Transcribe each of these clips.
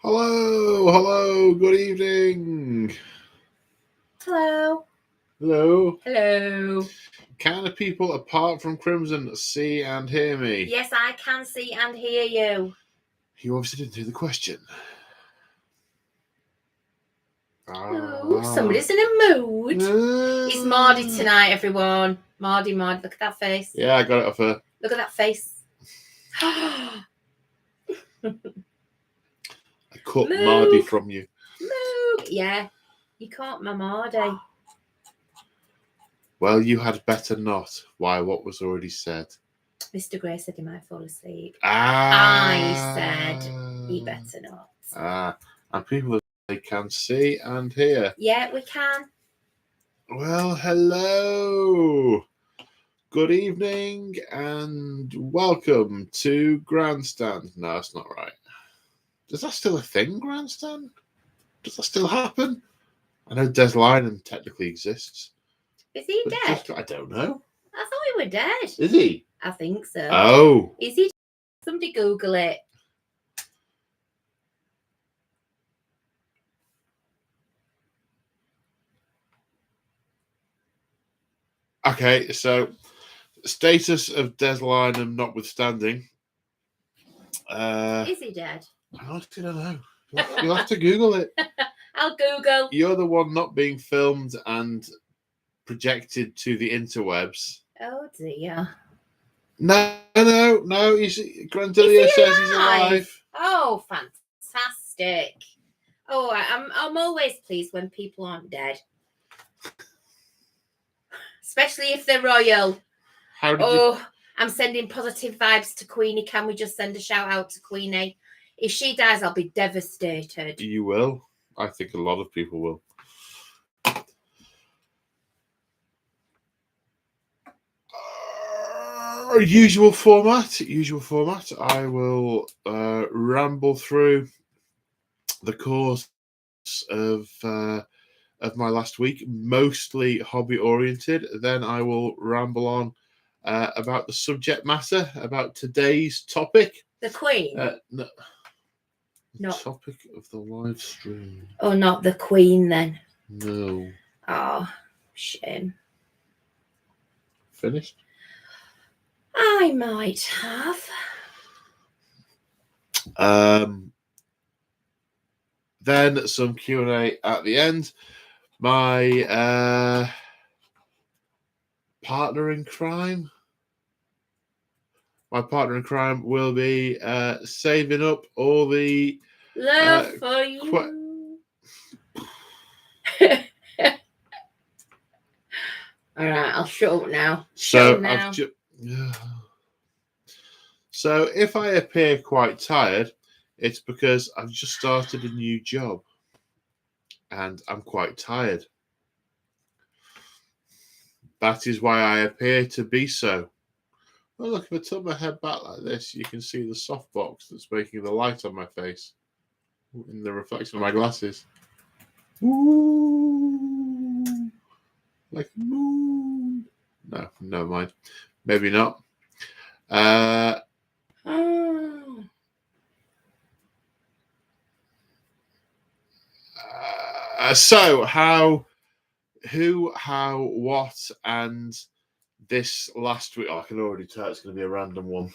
Hello, good evening. Hello. Hello. Hello. Can the people apart from Crimson see and hear me? Yes, I can see and hear you. You obviously didn't hear the question. Ooh, somebody's in a mood. It's Mardy tonight, everyone. Mardy, look at that face. Yeah, I got it off her. Look at that face. I cut Mardy from you. Moog. Yeah, you caught my Mardy. Well, you had better not. Why, what was already said? Mr. Gray said he might fall asleep. I I said he better not. And people they can see and hear. Yeah, we can. Well, hello. Good evening and welcome to Grandstand. No, that's not right. Is that still a thing, Grandstand? Does that still happen? I know Des Lynam technically exists. Is he dead? I don't know. I thought he were dead. Is he? I think so. Oh. Is he? Somebody Google it. Okay, so status of Des Lynam notwithstanding. Is he dead? I honestly don't know. You'll have to Google it. I'll Google. You're the one not being filmed and projected to the interwebs. Oh dear. No. Grandilia says he's alive. Oh, fantastic. Oh, I'm always pleased when people aren't dead. Especially if they're royal. I'm sending positive vibes to Queenie. Can we just send a shout out to Queenie? If she dies, I'll be devastated. You will. I think a lot of people will. Usual format. I will ramble through the course of my last week, mostly hobby oriented. Then I will ramble on about the subject matter, about today's topic. The Queen? No. Topic of the live stream. Oh, not the Queen then? No. Oh, shame. Finished? I might have. Then some Q&A at the end. My partner in crime. My partner in crime will be saving up all the love for you. All right, I'll shut up now. So if I appear quite tired, it's because I've just started a new job and I'm quite tired. That is why I appear to be so. Well, look, if I tilt my head back like this, you can see the softbox that's making the light on my face in the reflection of my glasses. Ooh, like a moon. No, never mind. Maybe not. So how, what, and this last week. Oh, I can already tell it's going to be a random one.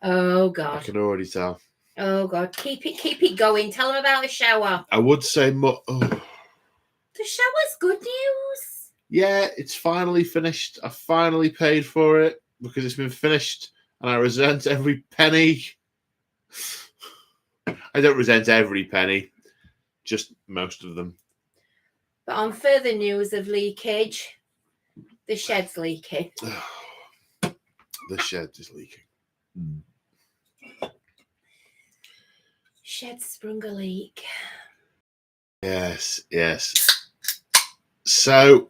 Oh God! I can already tell. Oh God! Keep it going. Tell them about the shower. I would say more. Oh. The shower's good news. Yeah, it's finally finished. I finally paid for it because it's been finished, and I resent every penny. I don't resent every penny, just most of them. But on further news of leakage, the shed's leaking. The shed is leaking. Shed sprung a leak. Yes. So,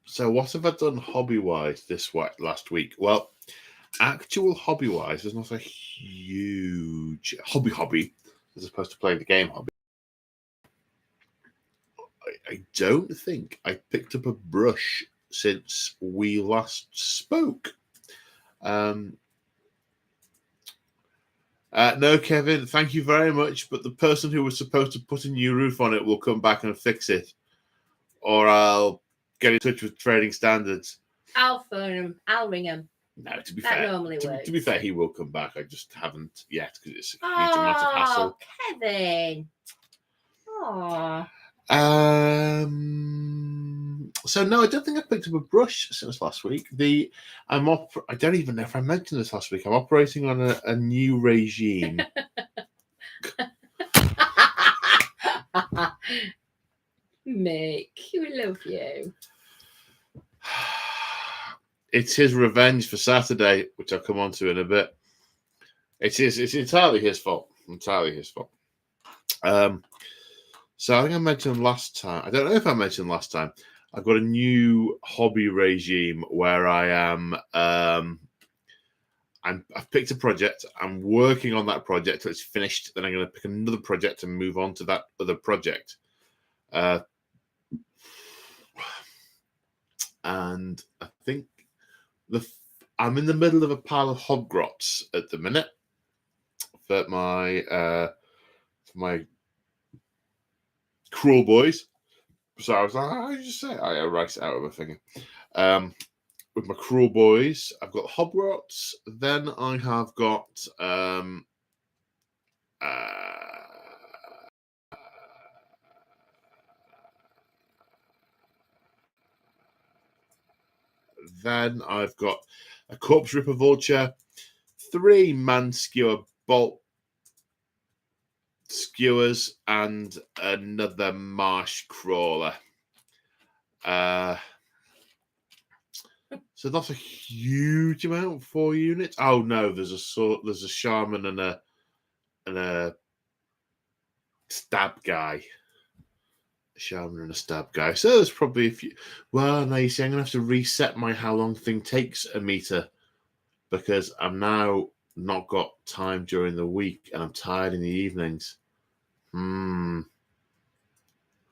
so what have I done hobby-wise last week? Well, actual hobby-wise, there's not a huge hobby as opposed to playing the game hobby. I don't think I picked up a brush since we last spoke. No, Kevin, thank you very much, but the person who was supposed to put a new roof on it will come back and fix it, or I'll get in touch with Trading Standards. I'll phone him. I'll ring him. No, to be that fair, normally works. To be fair, he will come back. I just haven't yet because it's a huge amount of hassle. Kevin. Oh. So no, I don't think I picked up a brush since last week. I don't even know if I mentioned this last week. I'm operating on a new regime. Mick, we love you. It's his revenge for Saturday, which I'll come on to in a bit. It's entirely his fault. Entirely his fault. So I think I mentioned last time. I don't know if I mentioned last time. I've got a new hobby regime where I am. I've picked a project. I'm working on that project till it's finished. Then I'm going to pick another project and move on to that other project. And I think I'm in the middle of a pile of hobgrots at the minute for my cruel boys. So I was like, how did you say? I write it out of a finger. With my cruel boys, I've got hobgrots. Then I have got then I've got a corpse ripper vulture, 3 man skewer bolt skewers, and another marsh crawler. So that's a huge amount, 4 units. Oh no, there's a shaman and a stab guy. A shaman and a stab guy. So there's probably a few. Well, no, you see, I'm gonna have to reset my how long thing takes a meter because I'm now not got time during the week and I'm tired in the evenings. You've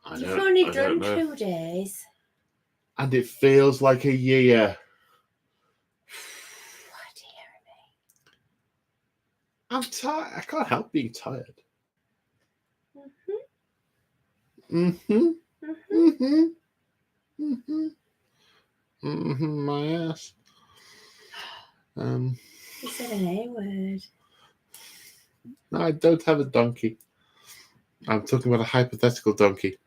only done 2 days. And it feels like a year. What dear me. I'm tired. I can't help being tired. My ass. You said an A word. No, I don't have a donkey. I'm talking about a hypothetical donkey.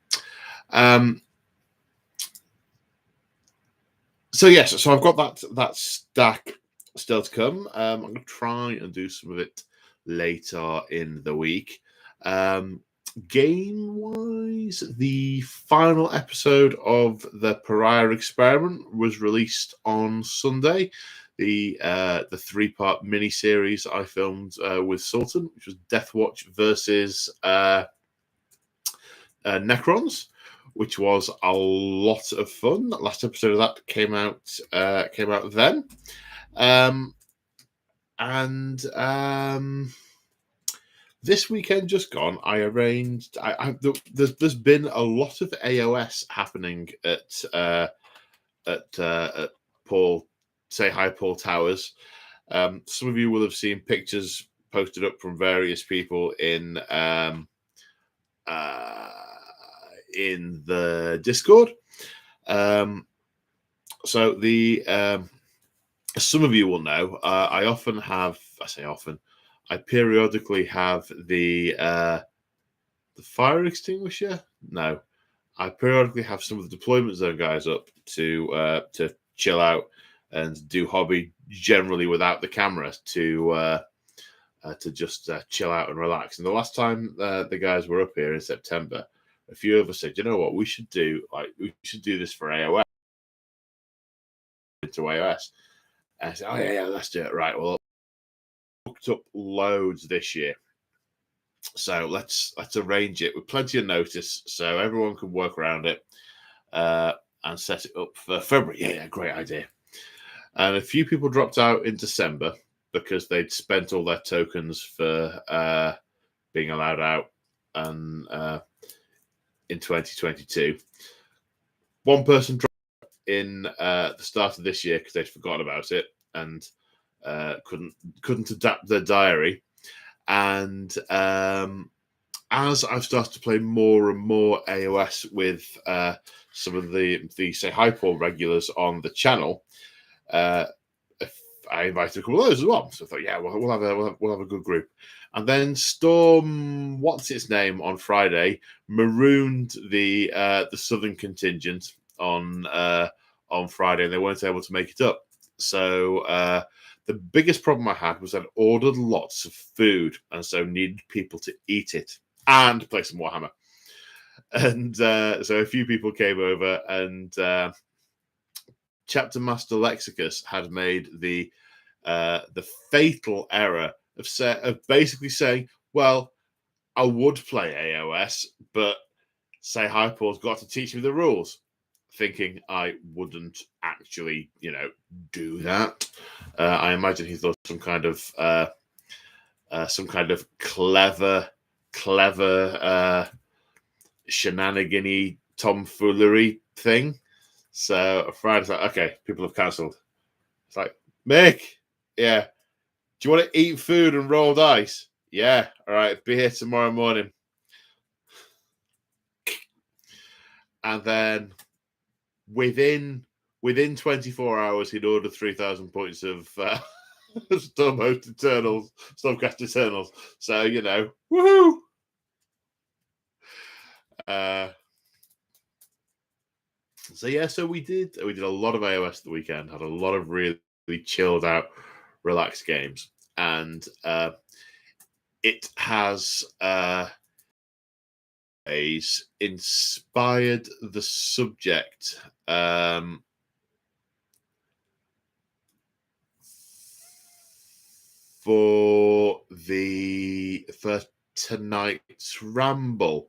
So yes, so I've got that stack still to come. I'm going to try and do some of it later in the week. Game-wise, the final episode of the Pariah Experiment was released on Sunday. The 3-part mini-series I filmed with Sultan, which was Deathwatch versus Necrons, which was a lot of fun. The last episode of that came out then. This weekend just gone, I arranged. There's been a lot of AOS happening at Paul. Say hi, Paul Towers. Some of you will have seen pictures posted up from various people in the Discord. So some of you will know. I periodically have the fire extinguisher. No, I periodically have some of the deployment zone guys up to chill out and do hobby generally without the camera to just chill out and relax. And the last time the guys were up here in September, a few of us said, you know what, we should do this for AOS. Into AOS. And I said, oh yeah, let's do it. Right, well, booked up loads this year. So let's arrange it with plenty of notice so everyone can work around it and set it up for February. Yeah, great idea. And a few people dropped out in December because they'd spent all their tokens for being allowed out and in 2022. One person dropped in the start of this year because they'd forgotten about it, and couldn't adapt their diary, and as I've started to play more and more AOS with some of the say Hi Paul regulars on the channel, I invited a couple of those as well. So I thought, yeah, we'll have a good group. And then Storm, what's its name, on Friday marooned the southern contingent on Friday, and they weren't able to make it up. So the biggest problem I had was I'd ordered lots of food, and so needed people to eat it and play some Warhammer. And so a few people came over, and Chapter Master Lexicus had made the fatal error of basically saying, well, I would play AOS, but say Hi Paul's got to teach me the rules, thinking I wouldn't actually, do that. I imagine he thought some kind of clever shenanigan-y tomfoolery thing. So Friday's like, okay, people have cancelled. It's like, Mick, yeah. Do you want to eat food and roll dice? Yeah. All right. Be here tomorrow morning. And then within 24 hours, he'd ordered 3,000 points of Stormcast Eternals. So, woohoo! So we did a lot of AOS the weekend, had a lot of really chilled out, relaxed games, and it has inspired the subject for tonight's ramble,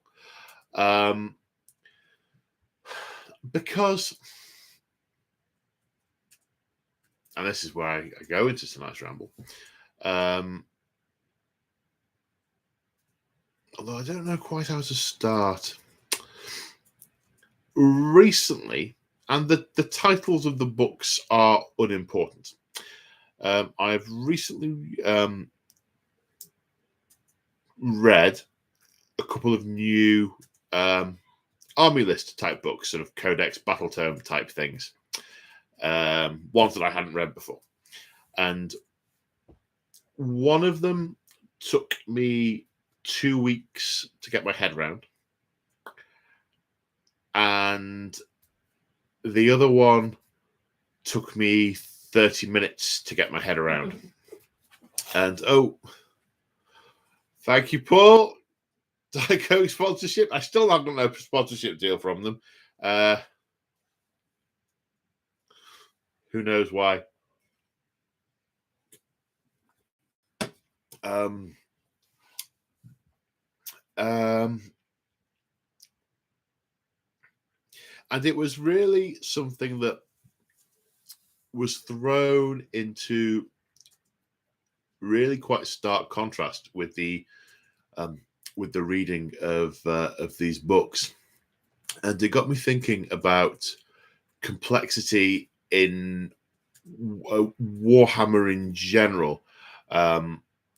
because, and this is where I go into tonight's ramble, although I don't know quite how to start. Recently, and the titles of the books are unimportant, I've recently read a couple of new army list type books, sort of Codex Battle Tome type things, ones that I hadn't read before. And one of them took me 2 weeks to get my head around, and the other one took me 30 minutes to get my head around. And thank you, Paul. Diet Coke sponsorship. I still haven't got no sponsorship deal from them. Who knows why? And it was really something that was thrown into really quite stark contrast with the reading of these books, and it got me thinking about complexity in Warhammer in general.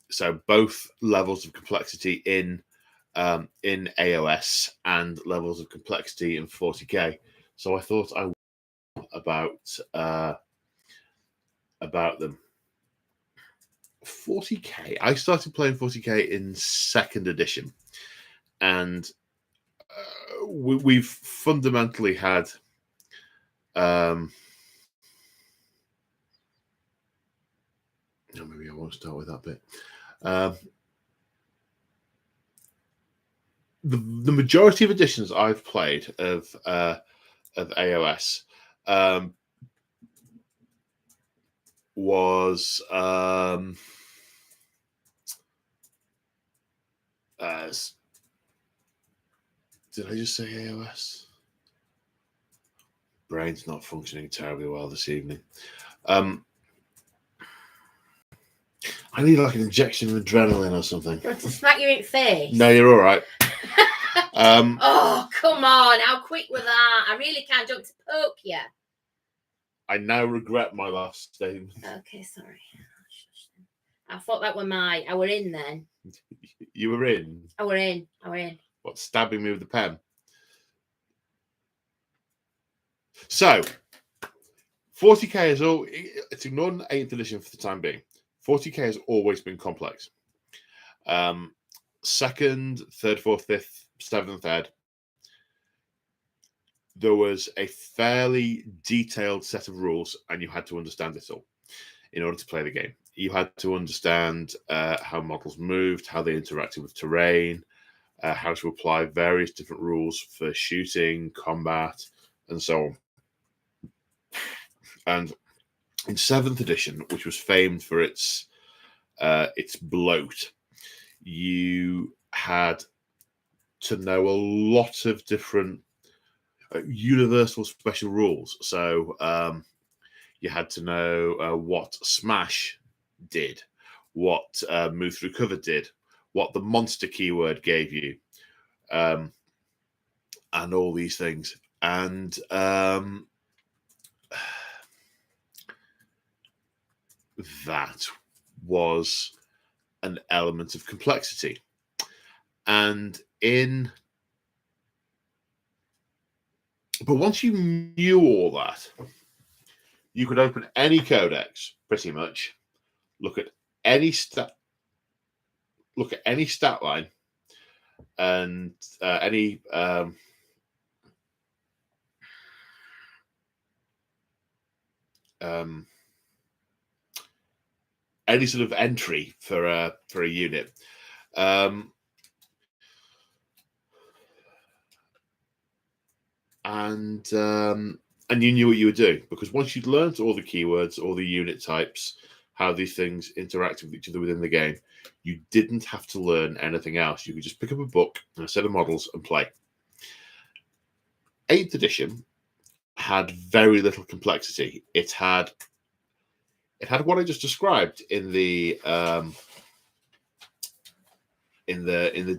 So both levels of complexity in AOS and levels of complexity in 40k. So I thought I would about them. 40k. I started playing 40k in 2nd edition, and we've fundamentally had maybe I won't start with that bit. The majority of editions I've played of AOS was did I just say AOS? Brain's not functioning terribly well this evening. I need like an injection of adrenaline or something. You want to smack you in the face? No, you're all right. Oh, come on. How quick was that? I really can't jump to poke you. I now regret my last statement. Okay, sorry. I thought that were I were in then. You were in? I were in. What, stabbing me with the pen? So, 40k is all. It's ignored 8th edition for the time being. 40k has always been complex. 2nd, 3rd, 4th, 5th, 7th ed, there was a fairly detailed set of rules, and you had to understand it all in order to play the game. You had to understand how models moved, how they interacted with terrain, how to apply various different rules for shooting, combat, and so on. And in 7th edition, which was famed for its bloat, you had to know a lot of different universal special rules. So you had to know what smash did, what move through cover did, what the monster keyword gave you, and all these things. And that was an element of complexity. And but once you knew all that, you could open any codex pretty much, look at any stat line, and any sort of entry for a unit. And you knew what you were doing, because once you'd learned all the keywords, all the unit types, how these things interact with each other within the game, you didn't have to learn anything else. You could just pick up a book and a set of models and play. 8th edition had very little complexity. It had what I just described in the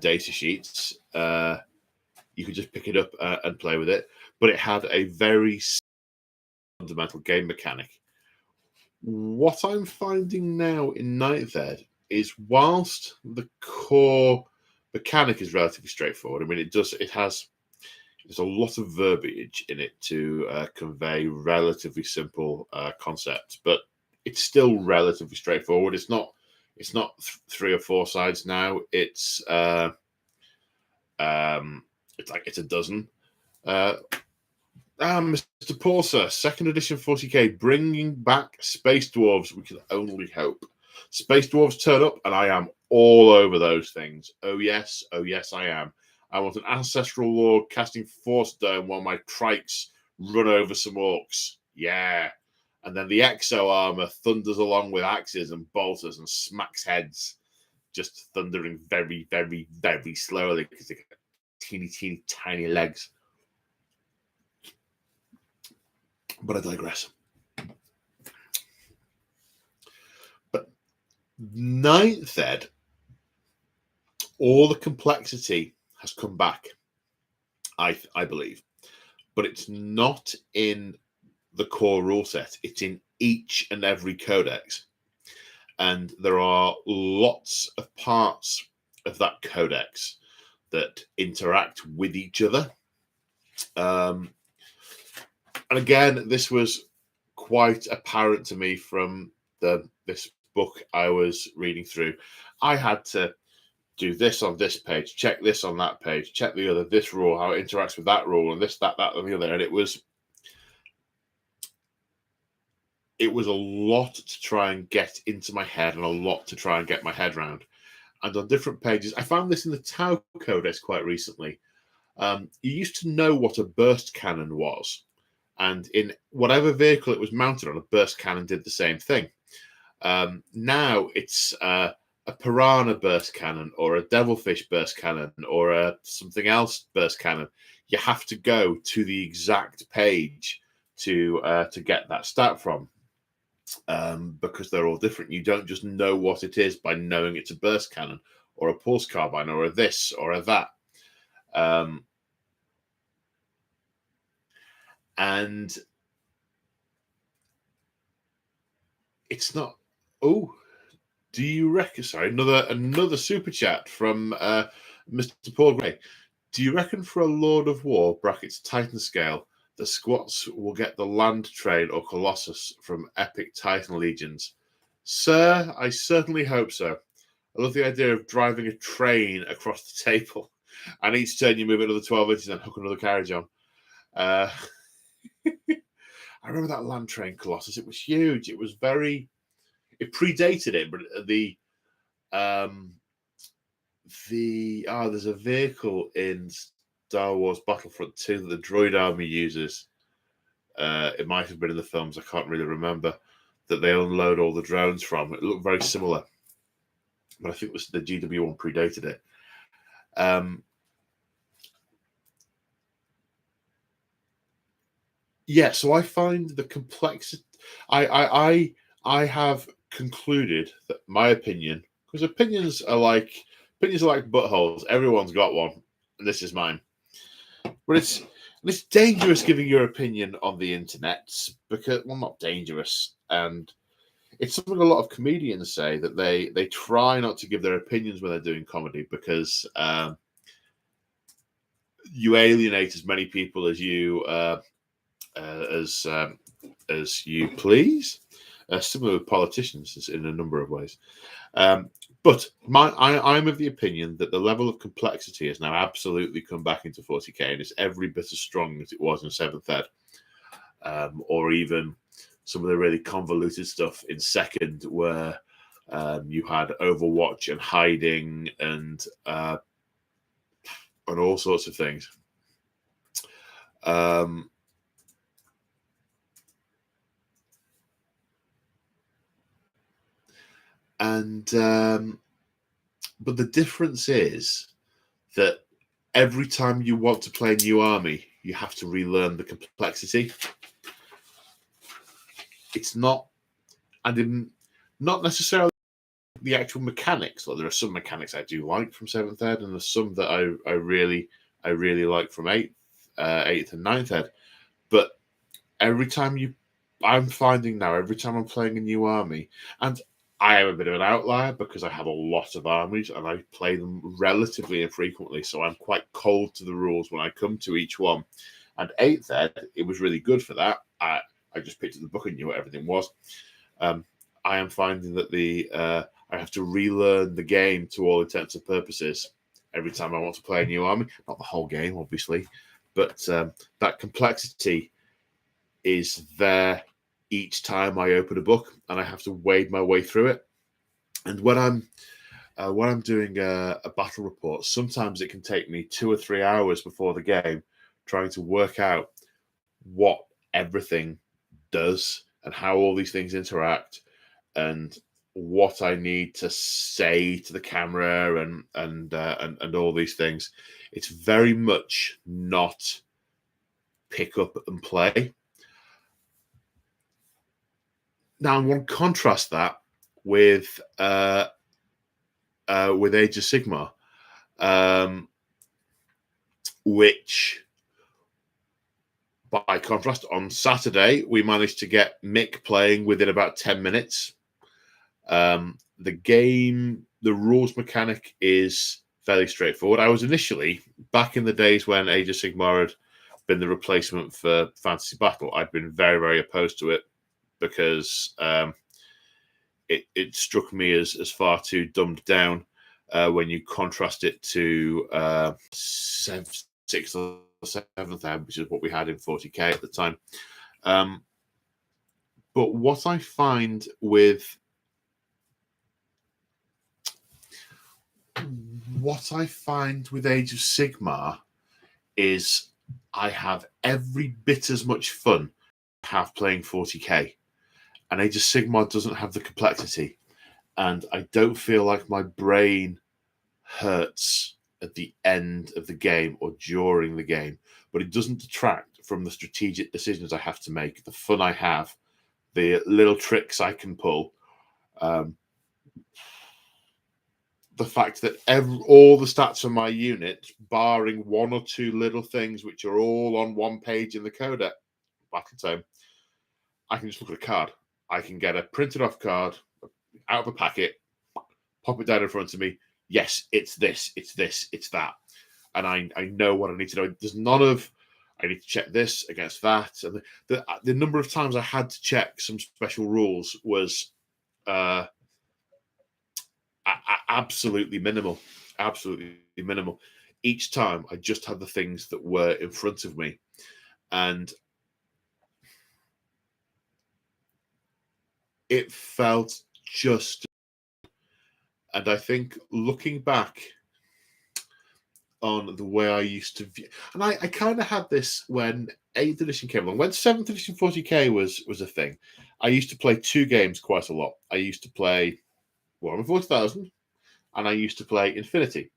data sheets. You could just pick it up and play with it, but it had a very fundamental game mechanic. What I'm finding now in 9th ed is, whilst the core mechanic is relatively straightforward, I mean, there's a lot of verbiage in it to convey relatively simple concepts, but it's still relatively straightforward. It's not 3 or 4 sides now. It's a dozen. Mr. Porser, 2nd edition 40k, bringing back Space Dwarves. We can only hope. Space Dwarves turn up, and I am all over those things. Oh yes, I am. I want an ancestral lord casting Force Dome while my trikes run over some orcs. Yeah. And then the exo armor thunders along with axes and bolters and smacks heads, just thundering very, very, very slowly because they got teeny, teeny, tiny legs. But I digress. But 9th ed, all the complexity has come back, I believe. But it's not in the core rule set. It's in each and every codex. And there are lots of parts of that codex that interact with each other. And again, this was quite apparent to me from this book I was reading through. I had to do this on this page, check this on that page, check the other, this rule, how it interacts with that rule, and this, that, and the other. And it was a lot to try and get into my head, and a lot to try and get my head around. And on different pages, I found this in the Tau Codex quite recently. You used to know what a burst cannon was. And in whatever vehicle it was mounted on, a burst cannon did the same thing. Now it's a piranha burst cannon, or a devilfish burst cannon, or a something else burst cannon. You have to go to the exact page to get that stat from, because they're all different. You don't just know what it is by knowing it's a burst cannon, or a pulse carbine, or a this, or a that. And it's not. Oh, Do you reckon? Sorry, another super chat from Mr. Paul Gray. Do you reckon for a Lord of War brackets Titan scale, the squats will get the land train or Colossus from epic Titan legions? Sir, I certainly hope so. I love the idea of driving a train across the table, and each turn you move another 12 inches and hook another carriage on. I remember that land train Colossus. It was huge. It was it predated it, but there's a vehicle in Star Wars Battlefront 2 that the droid army uses. It might have been in the films, I can't really remember, that they unload all the drones from. It looked very similar, but I think it was the GW1 predated it. Yeah, so I find the complexity. I have concluded that my opinion, because opinions are like buttholes. Everyone's got one, and this is mine. But it's dangerous giving your opinion on the internet because, well, not dangerous, and it's something a lot of comedians say, that they try not to give their opinions when they're doing comedy because you alienate as many people as you as you please. Similar with politicians in a number of ways. But I'm of the opinion that the level of complexity has now absolutely come back into 40k, and it's every bit as strong as it was in 7th Ed, or even some of the really convoluted stuff in 2nd, where you had Overwatch and hiding and all sorts of things. But the difference is that every time you want to play a new army, you have to relearn the complexity. It's not, and not necessarily the actual mechanics. Like, there are some mechanics I do like from 7th Ed, and there's some that I really like from 8th and 9th Ed. But every time I'm finding now, every time I'm playing a new army, and I am a bit of an outlier because I have a lot of armies and I play them relatively infrequently, so I'm quite cold to the rules when I come to each one. And 8th Ed, it was really good for that. I just picked up the book and knew what everything was. I am finding that I have to relearn the game to all intents and purposes every time I want to play a new army. Not the whole game, obviously, but that complexity is there each time I open a book, and I have to wade my way through it. And when I'm doing a battle report, sometimes it can take me 2 or 3 hours before the game trying to work out what everything does and how all these things interact and what I need to say to the camera and all these things. It's very much not pick up and play. Now, I want to contrast that with Age of Sigmar, which, by contrast, on Saturday we managed to get Mick playing within about 10 minutes. The game, the rules mechanic is fairly straightforward. I was initially, back in the days when Age of Sigmar had been the replacement for Fantasy Battle, I'd been very, very opposed to it, because it struck me as far too dumbed down when you contrast it to 6th or 7th Ed, which is what we had in 40k at the time. But what I find with Age of Sigmar is I have every bit as much fun I have playing 40k. And Age of Sigmar doesn't have the complexity. And I don't feel like my brain hurts at the end of the game or during the game. But it doesn't detract from the strategic decisions I have to make, the fun I have, the little tricks I can pull. The fact that all the stats of my unit, barring 1 or 2 little things which are all on one page in the codex, Battletome, I can just look at a card. I can get a printed off card out of a packet, pop it down in front of me. Yes, it's this, it's this, it's that. And I know what I need to know. There's none of, I need to check this against that. And the number of times I had to check some special rules was absolutely minimal. Absolutely minimal. Each time I just had the things that were in front of me. And it felt just, and I think looking back on the way I used to view, and I kind of had this when 8th edition came along. When 7th edition 40k was a thing, I used to play two games quite a lot. I used to play Warhammer 40,000, and I used to play Infinity.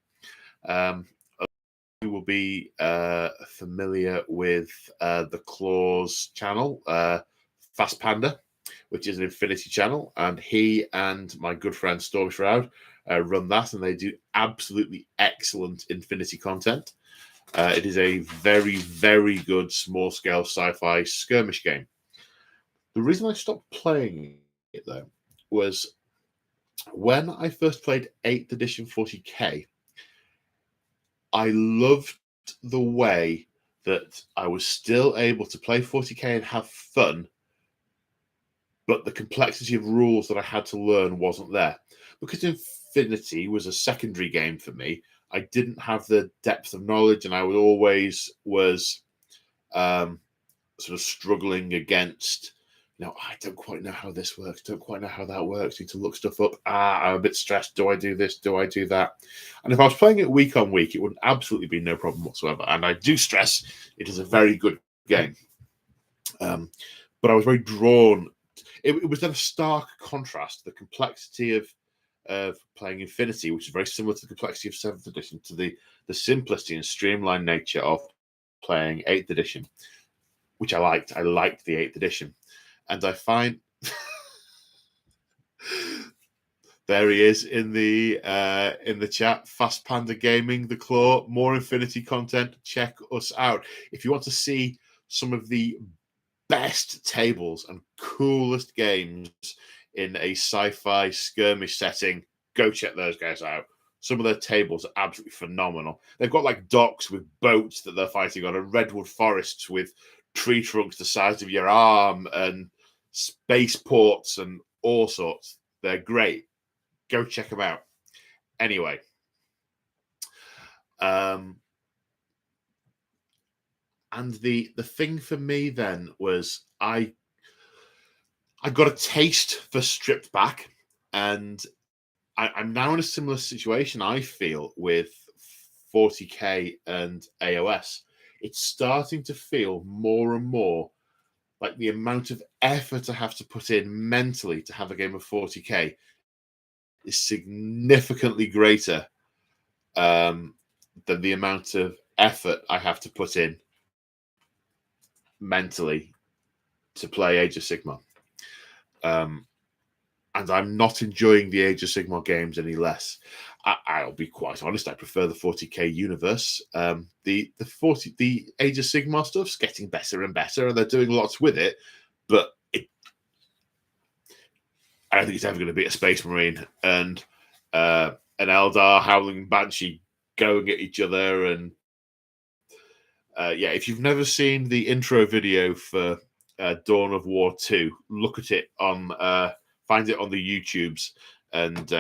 You will be familiar with the Claws channel, Fast Panda, which is an Infinity channel, and he and my good friend Stormy Shroud run that, and they do absolutely excellent Infinity content. It is a very, very good small-scale sci-fi skirmish game. The reason I stopped playing it, though, was when I first played 8th edition 40k, I loved the way that I was still able to play 40k and have fun, but the complexity of rules that I had to learn wasn't there. Because Infinity was a secondary game for me, I didn't have the depth of knowledge, and I was sort of struggling against, I don't quite know how this works, don't quite know how that works, need to look stuff up. I'm a bit stressed. Do I do this? Do I do that? And if I was playing it week on week, it would absolutely be no problem whatsoever. And I do stress it is a very good game. But I was very drawn. It was then a stark contrast, the complexity of playing Infinity, which is very similar to the complexity of 7th edition, to the simplicity and streamlined nature of playing 8th edition, which I liked. I liked the 8th edition. And I find there he is in the chat. Fast Panda Gaming, the Claw, more Infinity content. Check us out if you want to see some of the best tables and coolest games in a sci-fi skirmish setting. Go check those guys out. Some of their tables are absolutely phenomenal. They've got like docks with boats that they're fighting on, and redwood forests with tree trunks the size of your arm, and spaceports and all sorts. They're great. Go check them out. Anyway, and the thing for me then was I got a taste for stripped back, and I'm now in a similar situation, I feel, with 40k and AOS. It's starting to feel more and more like the amount of effort I have to put in mentally to have a game of 40k is significantly greater than the amount of effort I have to put in mentally to play Age of Sigmar. And I'm not enjoying the Age of Sigmar games any less. I'll be quite honest, I prefer the 40k universe. The Age of Sigmar stuff's getting better and better, and they're doing lots with it, but I don't think it's ever going to beat a Space Marine and an Eldar Howling Banshee going at each other. And if you've never seen the intro video for Dawn of War 2, look at it on find it on the YouTubes, and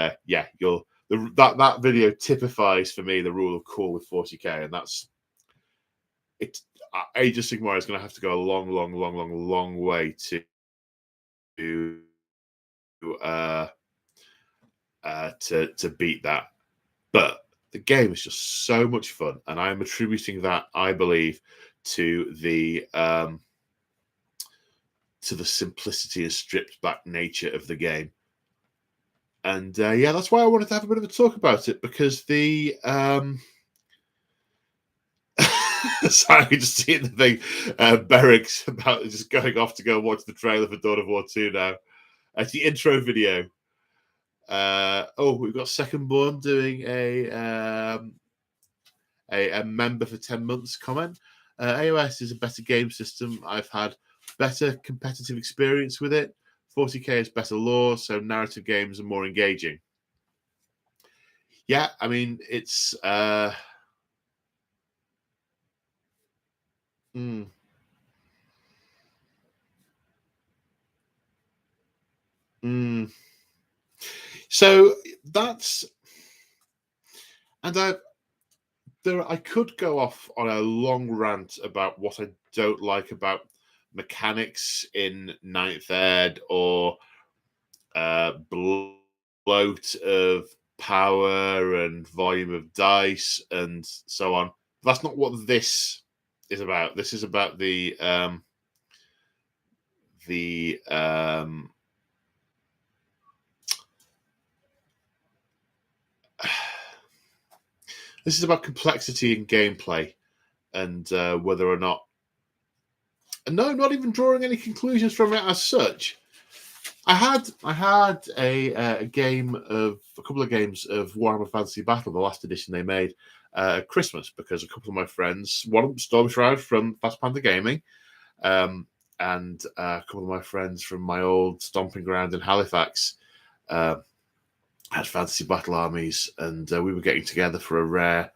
you'll that video typifies for me the rule of cool with 40k, and that's it. Age of Sigmar is going to have to go a long way to beat that. But the game is just so much fun, and I'm attributing that, I believe, to the simplicity and stripped back nature of the game. And that's why I wanted to have a bit of a talk about it, because the sorry, just seeing the thing, Beric's about just going off to go watch the trailer for Dawn of War 2 now. It's the intro video. We've got Secondborn doing a member for 10 months comment. AOS is a better game system. I've had better competitive experience with it. 40k is better lore, so narrative games are more engaging. Yeah, I mean, it's so that's, and I could go off on a long rant about what I don't like about mechanics in Ninth Ed, or bloat of power and volume of dice and so on. That's not what this is about. This is about the this is about complexity in gameplay, and whether or not. And no, I'm not even drawing any conclusions from it as such. I had a couple of games of Warhammer Fantasy Battle, the last edition they made, at Christmas, because a couple of my friends, one of them Storm Shroud from Fast Panther Gaming, and a couple of my friends from my old stomping ground in Halifax, had Fantasy Battle armies, and we were getting together for a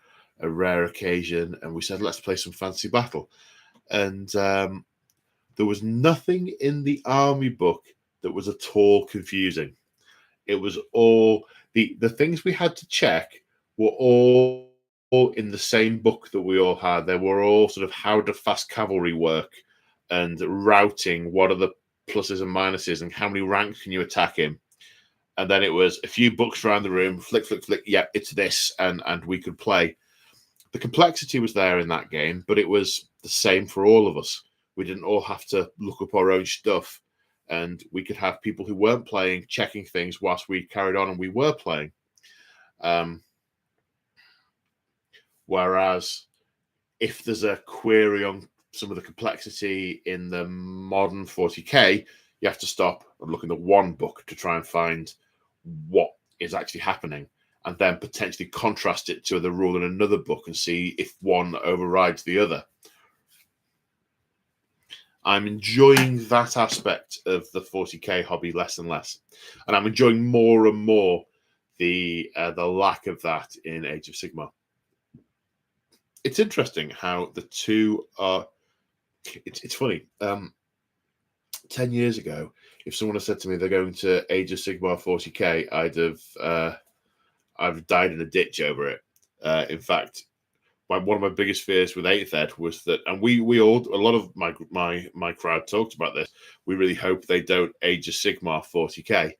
rare occasion, and we said, let's play some Fantasy Battle. And there was nothing in the army book that was at all confusing. It was all the things we had to check were all in the same book that we all had. They were all sort of how do fast cavalry work, and routing, what are the pluses and minuses, and how many ranks can you attack him. And then it was a few books around the room, flick, flick, flick, yeah, it's this, and we could play. The complexity was there in that game, but it was the same for all of us. We didn't all have to look up our own stuff, and we could have people who weren't playing checking things whilst we carried on and we were playing. Whereas if there's a query on some of the complexity in the modern 40k, you have to stop and look in the one book to try and find what is actually happening, and then potentially contrast it to the rule in another book and see if one overrides the other. I'm enjoying that aspect of the 40k hobby less and less, and I'm enjoying more and more the lack of that in Age of Sigmar. It's interesting how the two are. It's funny. 10 years ago, if someone had said to me they're going to Age of Sigmar 40k, I've died in a ditch over it. In fact, one of my biggest fears with 8th Ed was that, and we all, a lot of my crowd talked about this, we really hope they don't Age of Sigmar 40k.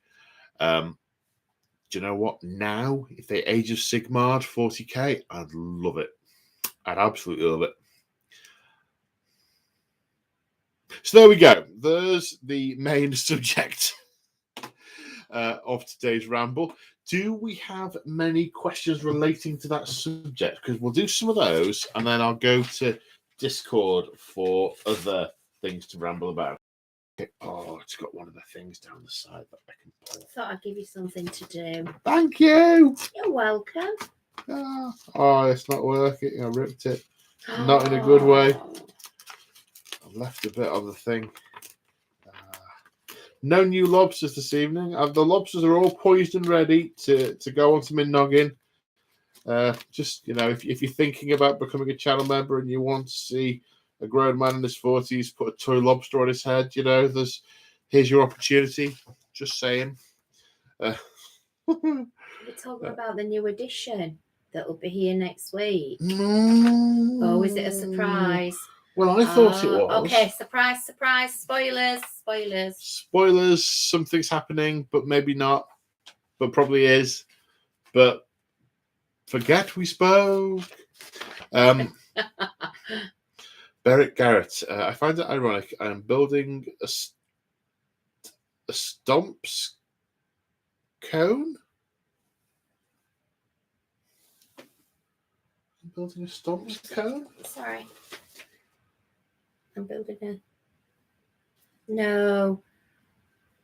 Do you know what? Now, if they Age of Sigmar 40k, I'd love it. I'd absolutely love it. So there we go. There's the main subject of today's ramble. Do we have many questions relating to that subject? Because we'll do some of those, and then I'll go to Discord for other things to ramble about. Okay. Oh, it's got one of the things down the side that I can pull. I thought I'd give you something to do. Thank you. You're welcome. Oh, it's not working. I ripped it. Not in a good way. I've left a bit on the thing. No new lobsters this evening. The lobsters are all poised and ready to go onto my noggin. Just, if you're thinking about becoming a channel member and you want to see a grown man in his 40s put a toy lobster on his head, here's your opportunity. Just saying. We're talking about the new edition that will be here next week. Oh, is it a surprise? Well, I thought it was. Okay, surprise. Spoilers. Something's happening, but maybe not. But probably is. But forget we spoke. Beric Garrett. I find it ironic. I am building a stomps cone. I'm building a stomps cone? Sorry. I'm building a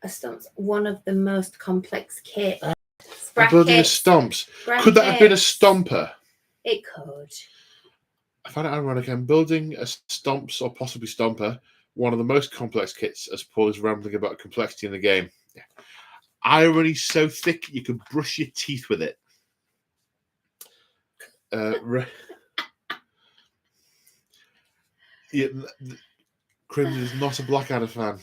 stomps, one of the most complex kits. I'm building a stomps. Could that have been a stomper? It could. I find it ironic. I'm building a stomps or possibly stomper, one of the most complex kits, as Paul is rambling about complexity in the game. Yeah. Irony so thick you could brush your teeth with it. Yeah, Crimson is not a Blackadder fan.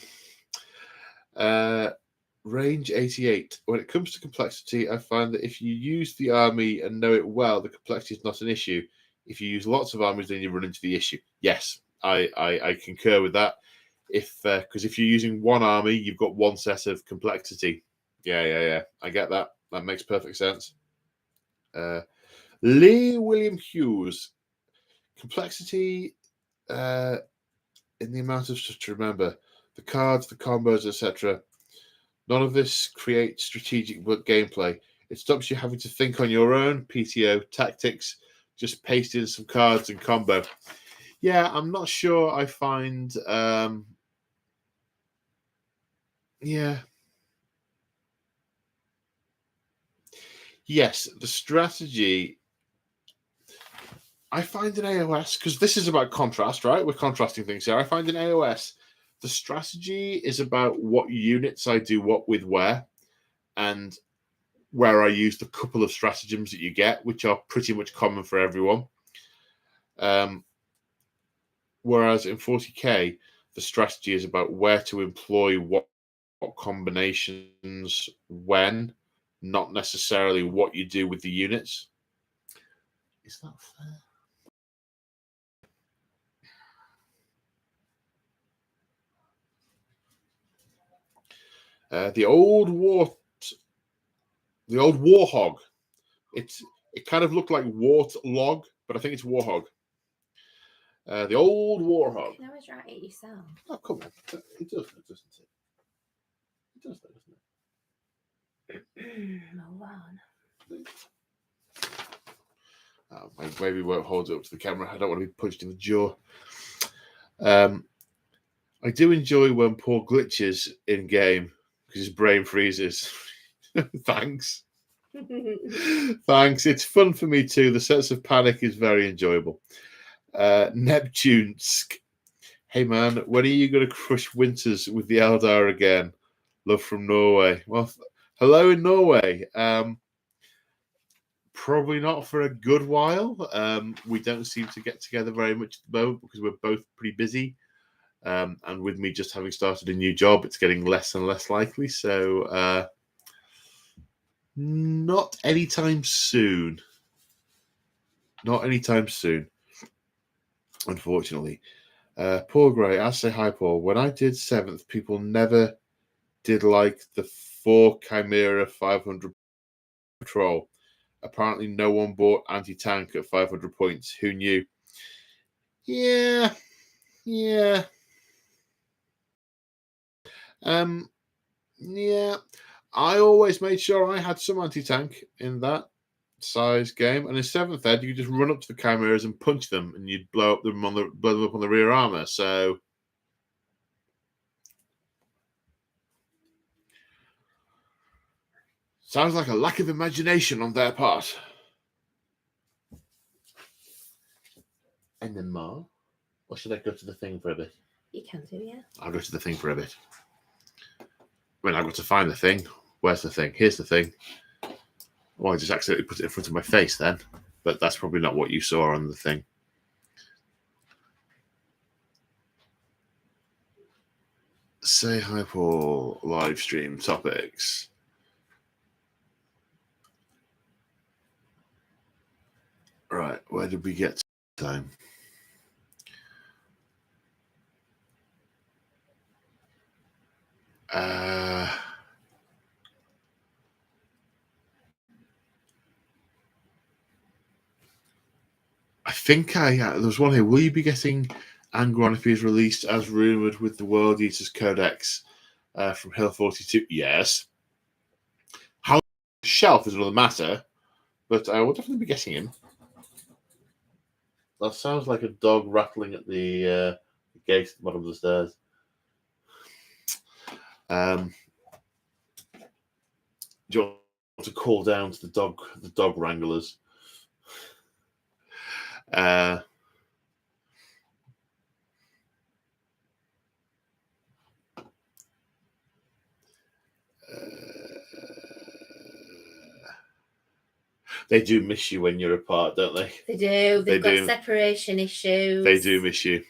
Range 88. When it comes to complexity, I find that if you use the army and know it well, the complexity is not an issue. If you use lots of armies, then you run into the issue. Yes, I concur with that. Because if you're using one army, you've got one set of complexity. Yeah. I get that. That makes perfect sense. Lee William Hughes. Complexity in the amount of stuff to remember. The cards, the combos, etc. None of this creates strategic gameplay. It stops you having to think on your own, PTO, tactics, just paste in some cards and combo. Yeah, I'm not sure I find... yeah. Yes, the strategy... I find in AOS, because this is about contrast, right? We're contrasting things here. I find in AOS, the strategy is about what units I do what with where, and where I use the couple of stratagems that you get, which are pretty much common for everyone. Whereas in 40k, the strategy is about where to employ what combinations when, not necessarily what you do with the units. Is that fair? The old warhog. It kind of looked like wart log, but I think it's warhog. The old warhog. You can always write it yourself. Oh, come on. It does, doesn't it? It does, doesn't it? Move on. Maybe we won't hold it up to the camera. I don't want to be punched in the jaw. I do enjoy when Paul glitches in game because his brain freezes. Thanks. Thanks. It's fun for me too. The sense of panic is very enjoyable. Neptunsk. Hey man, when are you going to crush Winters with the Eldar again? Love from Norway. Well, hello in Norway. Probably not for a good while. We don't seem to get together very much at the moment because we're both pretty busy. And with me just having started a new job, it's getting less and less likely. So not anytime soon. Not anytime soon, unfortunately. Paul Gray, I say hi, Paul. When I did 7th, people never did like the 4 Chimera 500 patrol. Apparently, no one bought anti-tank at 500 points. Who knew? Yeah. Yeah. I always made sure I had some anti-tank in that size game. And in 7th ed, you could just run up to the chimeras and punch them, and you'd blow them up on the rear armor. So sounds like a lack of imagination on their part. And then more? Or should I go to the thing for a bit? You can do, yeah. I'll go to the thing for a bit. I mean, I've got to find the thing. Where's the thing? Here's the thing. Well, I just accidentally put it in front of my face then. But that's probably not what you saw on the thing. Say hi, Paul. Live stream topics. Right, where did we get to time? I think there was one here. Will you be getting Angron if he's released as rumoured with the World Eaters Codex from Hill 42? Yes. How shelf is another matter, but I will definitely be getting him. That sounds like a dog rattling at the gate at the bottom of the stairs. Do you want to call down to the dog wranglers? They do miss you when you're apart, don't they? They do. They've got separation issues. They do miss you.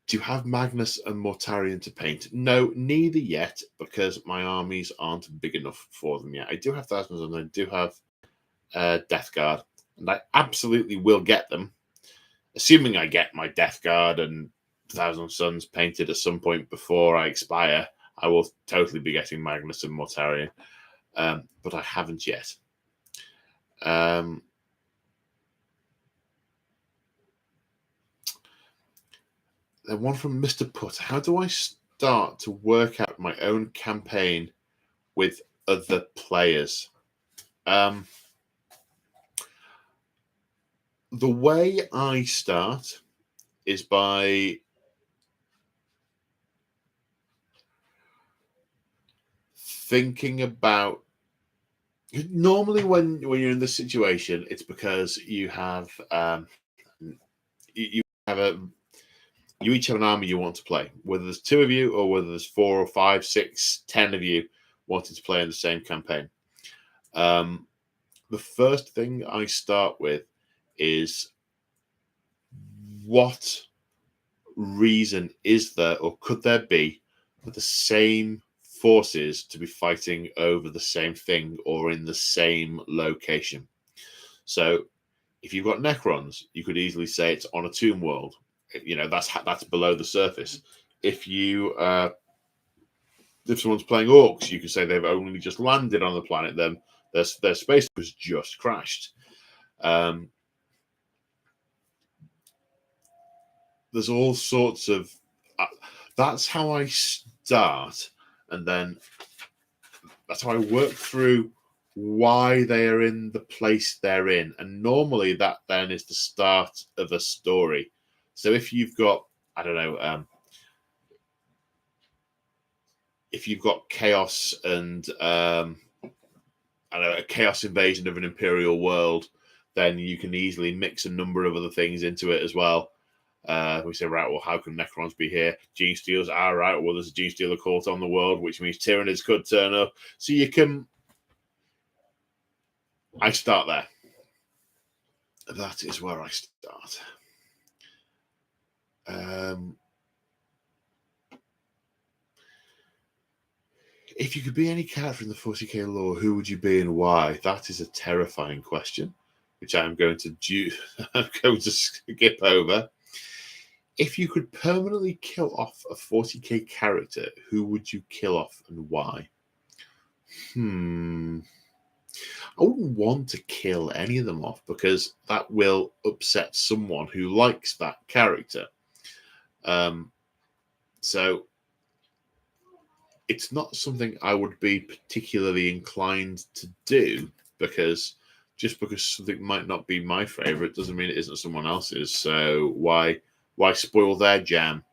Do you have Magnus and Mortarion to paint? No, neither yet, because my armies aren't big enough for them yet. I do have Thousands and I do have Death Guard, and I absolutely will get them. Assuming I get my Death Guard and Thousand Suns painted at some point before I expire, I will totally be getting Magnus and Mortarion. But I haven't yet. Then one from Mr. Putt. How do I start to work out my own campaign with other players? The way I start is by thinking about. Normally, when you're in this situation, it's because you have you each have an army you want to play, whether there's 2 of you or whether there's 4 or 5, 6, 10 of you wanting to play in the same campaign. The first thing I start with is what reason is there or could there be for the same forces to be fighting over the same thing or in the same location? So if you've got Necrons, you could easily say it's on a tomb world. That's below the surface. If someone's playing Orcs, you could say they've only just landed on the planet. Then their space was just crashed. There's all sorts of. That's how I start, and then that's how I work through why they are in the place they're in, and normally that then is the start of a story. So if you've got, I don't know, if you've got chaos and a chaos invasion of an imperial world, then you can easily mix a number of other things into it as well. We say, right, well, how can Necrons be here? Gene Stealers, right, well, there's a Gene Stealer cult on the world, which means Tyranids could turn up. So I start there. That is where I start. If you could be any character in the 40k lore, who would you be and why? That is a terrifying question, which I'm going to skip over. If you could permanently kill off a 40k character, who would you kill off and why? I wouldn't want to kill any of them off because that will upset someone who likes that character. So it's not something I would be particularly inclined to do, because just because something might not be my favorite doesn't mean it isn't someone else's. So why spoil their jam?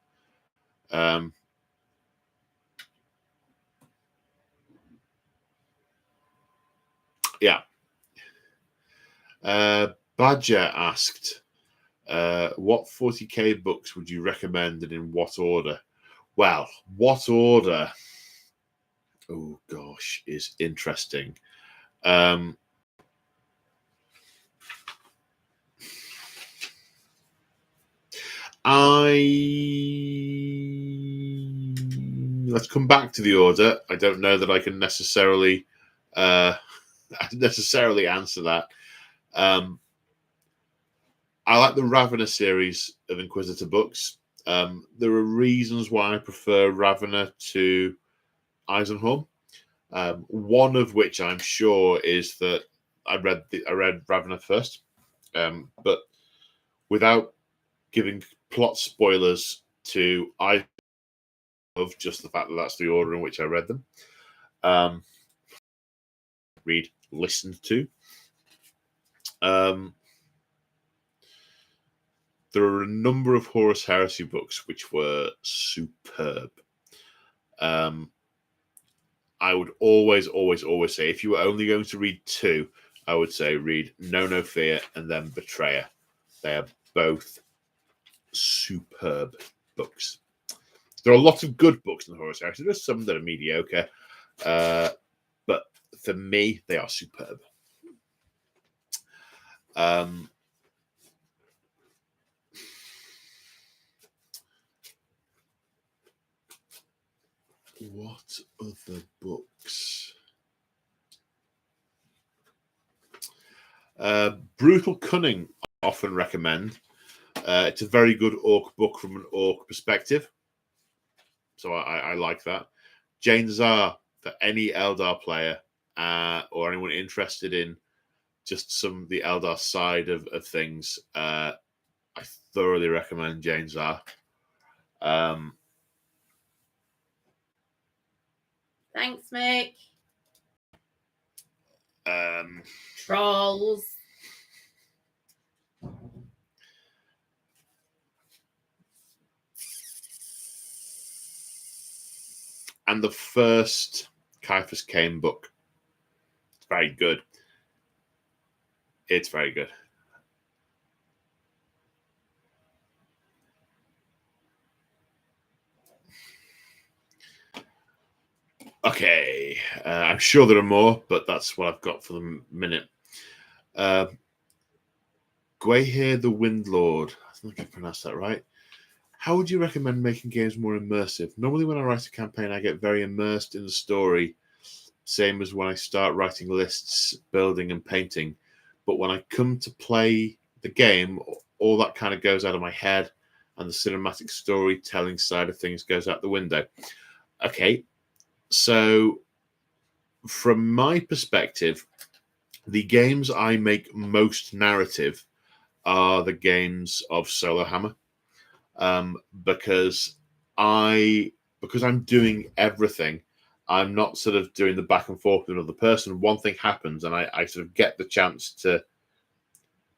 Yeah. Badger asked, what 40k books would you recommend and in what order? Well, what order? Oh gosh, is interesting. Let's come back to the order. I don't know that I can necessarily answer that. I like the Ravenna series of Inquisitor books. There are reasons why I prefer Ravenna to Eisenhorn. One of which I'm sure is that I read Ravenna first, but without giving plot spoilers to I of just the fact that that's the order in which I read them. Listened to. There are a number of Horus Heresy books which were superb. I would always say, if you were only going to read 2, I would say read Know No Fear and then Betrayer. They are both superb books. There are lots of good books in the Horus Heresy. There's some that are mediocre. for me, they are superb. What other books? Brutal Cunning, often recommend. It's a very good orc book from an orc perspective. So I like that. Jane Czar, for any Eldar player or anyone interested in just some of the Eldar side of things, I thoroughly recommend Jane Czar. Thanks, Mick. Trolls. And the first Caiaphas Cain book. It's very good. It's very good. Okay. I'm sure there are more, but that's what I've got for the minute. Gwahir the Windlord. I think I pronounced that right. How would you recommend making games more immersive? Normally when I write a campaign, I get very immersed in the story, same as when I start writing lists, building and painting. But when I come to play the game, all that kind of goes out of my head, and the cinematic storytelling side of things goes out the window. Okay, so from my perspective, the games I make most narrative are the games of Solo Hammer. Because I'm doing everything, I'm not sort of doing the back and forth with another person. One thing happens and I sort of get the chance to,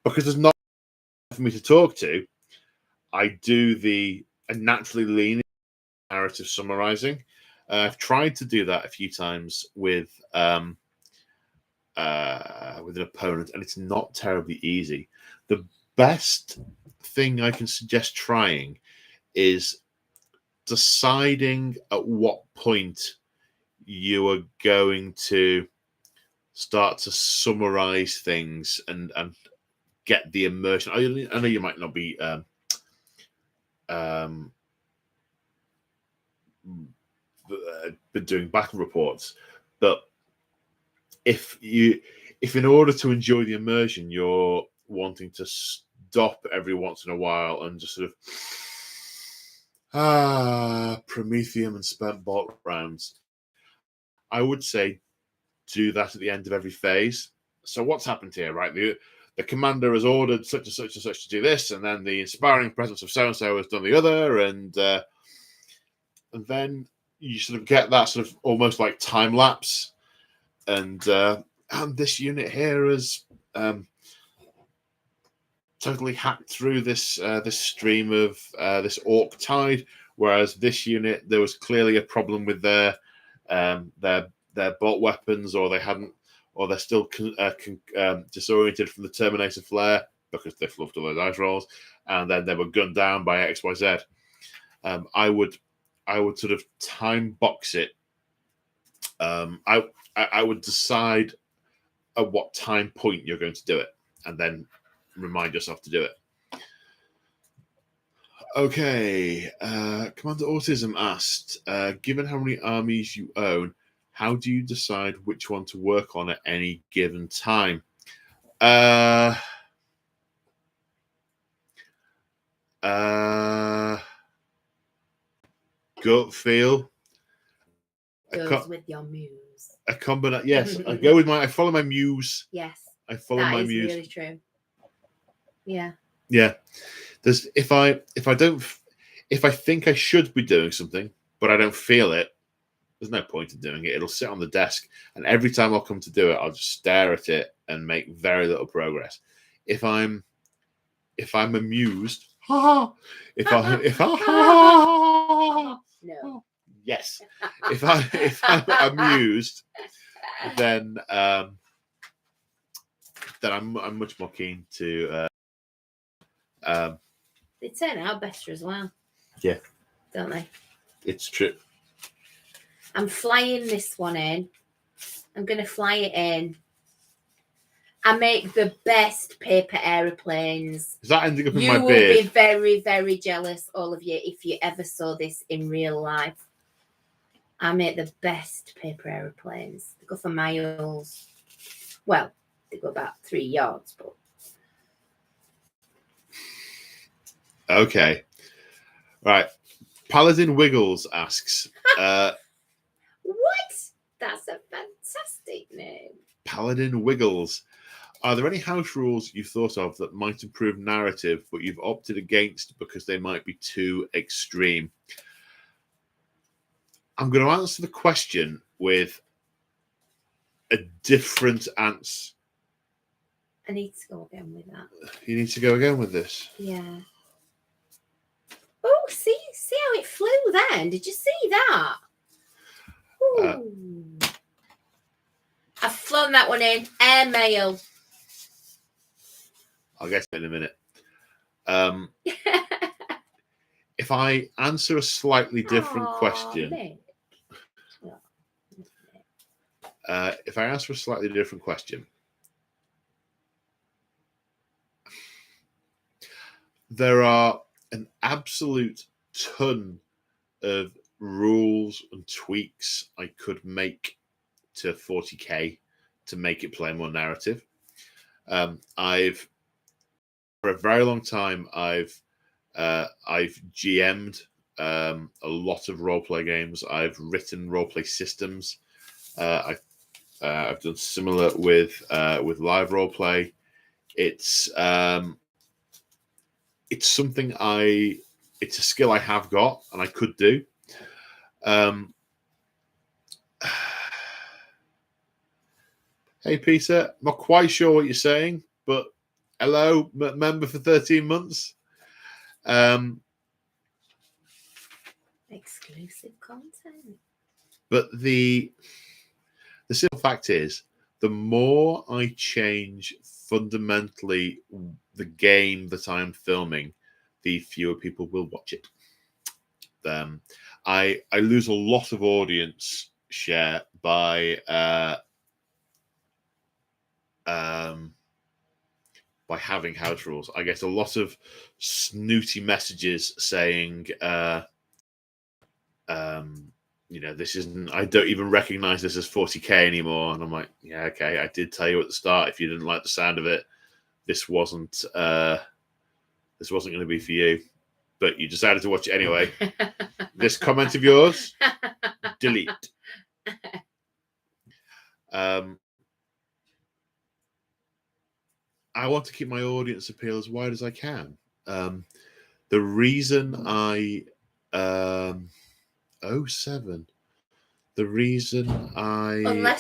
because there's not for me to talk to, I naturally lean narrative summarizing. I've tried to do that a few times with an opponent, and it's not terribly easy. The best thing I can suggest trying is deciding at what point you are going to start to summarize things and get the immersion. I know you might not be doing battle reports, but if in order to enjoy the immersion, you're wanting to stop every once in a while and just sort of Prometheum and spent bolt rounds, I would say do that at the end of every phase. So what's happened here, right? The commander has ordered such and such and such to do this, and then the inspiring presence of so and so has done the other, and then you sort of get that sort of almost like time lapse, and this unit here has totally hacked through this stream of this orc tide, whereas this unit, there was clearly a problem with their bolt weapons, or they're still disoriented from the Terminator flare because they fluffed all those dice rolls, and then they were gunned down by XYZ. I would sort of time box it. I would decide at what time point you're going to do it, and then remind yourself to do it. Okay, Commander Autism asked, given how many armies you own, how do you decide which one to work on at any given time? Gut feel. Goes with your muse. A combination. Yes, I follow my muse. Yes, I follow my muse. Really true. Yeah. Yeah. There's if I think I should be doing something, but I don't feel it, there's no point in doing it. It'll sit on the desk, and every time I'll come to do it, I'll just stare at it and make very little progress. If I'm amused, if I no. Yes. If I'm amused, then I'm much more keen to. They turn out better as well. Yeah. Don't they? It's true. I'm flying this one in, I'm going to fly it in. I make the best paper aeroplanes. Is that ending up in you my will beard? be very, very jealous, all of you, if you ever saw this in real life. I make the best paper aeroplanes. They go for miles. Well, they go about 3 yards, but... Okay. Right. Paladin Wiggles asks... What? That's a fantastic name. Paladin Wiggles. Are there any house rules you've thought of that might improve narrative, but you've opted against because they might be too extreme? I'm going to answer the question with a different answer. I need to go again with that. You need to go again with this. Yeah. Oh, see how it flew then? Did you see that? I've flown that one in. Airmail. I'll get to it in a minute. If I answer a slightly different question, if I answer a slightly different question, there are an absolute ton of rules and tweaks I could make to 40k to make it play more narrative. I've for a very long time I've GM'd a lot of roleplay games. I've written roleplay systems. I've done similar with live roleplay. It's something it's a skill I have got and I could do. Hey Peter, not quite sure what you're saying, but hello, member for 13 months. Exclusive content. But the simple fact is, the more I change fundamentally the game that I'm filming, the fewer people will watch it. I lose a lot of audience share by having house rules. I get a lot of snooty messages saying, this isn't, I don't even recognize this as 40k anymore. And I'm like, yeah, okay, I did tell you at the start, if you didn't like the sound of it, this wasn't going to be for you, but you decided to watch it anyway. This comment of yours, delete. I want to keep my audience appeal as wide as I can. The reason unless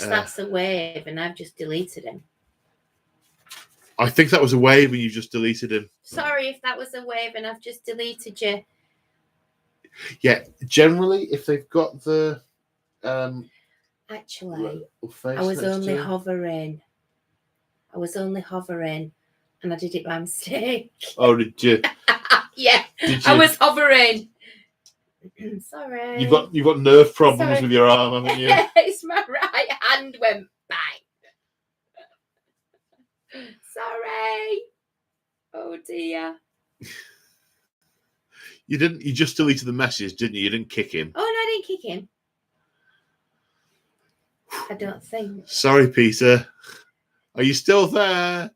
that's a wave and I've just deleted him. I think that was a wave and you just deleted him. Sorry if that was a wave and I've just deleted you. Yeah, generally if they've got the actually I was only hovering and I did it by mistake. Oh, did you? Yeah, I was hovering. Sorry. You've got nerve problems with your arm, haven't you? It's my right hand went bang. Sorry. Oh dear. You just deleted the message, didn't you? You didn't kick him. Oh no, I didn't kick him. I don't think. Sorry, Peter. Are you still there?